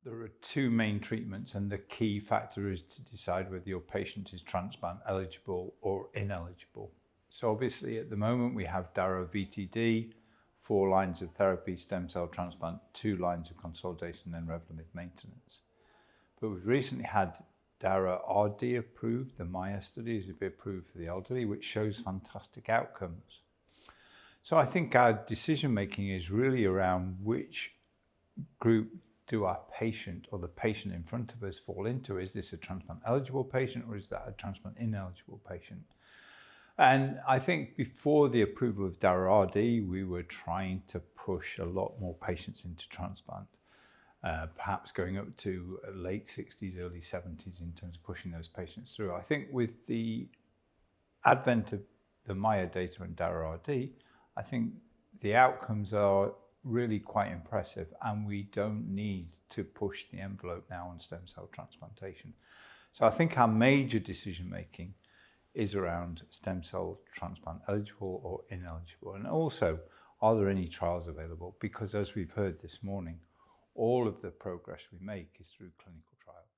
There are two main treatments, and the key factor is to decide whether your patient is transplant eligible or ineligible. So obviously at the moment we have Dara-VTd, 4 lines of therapy, stem cell transplant, 2 lines of consolidation, and Revlimid maintenance. But we've recently had Dara-Rd approved, the MAIA study is approved for the elderly, which shows fantastic outcomes. So I think our decision making is really around which group do our patient or the patient in front of us fall into. Is this a transplant eligible patient or is that a transplant ineligible patient? And I think before the approval of Dara-Rd, we were trying to push a lot more patients into transplant, perhaps going up to late 60s, early 70s in terms of pushing those patients through. I think with the advent of the MAIA data and Dara-Rd, I think the outcomes are really quite impressive, and we don't need to push the envelope now on stem cell transplantation. So I think our major decision making is around stem cell transplant eligible or ineligible, and also are there any trials available, because as we've heard this morning, all of the progress we make is through clinical trials.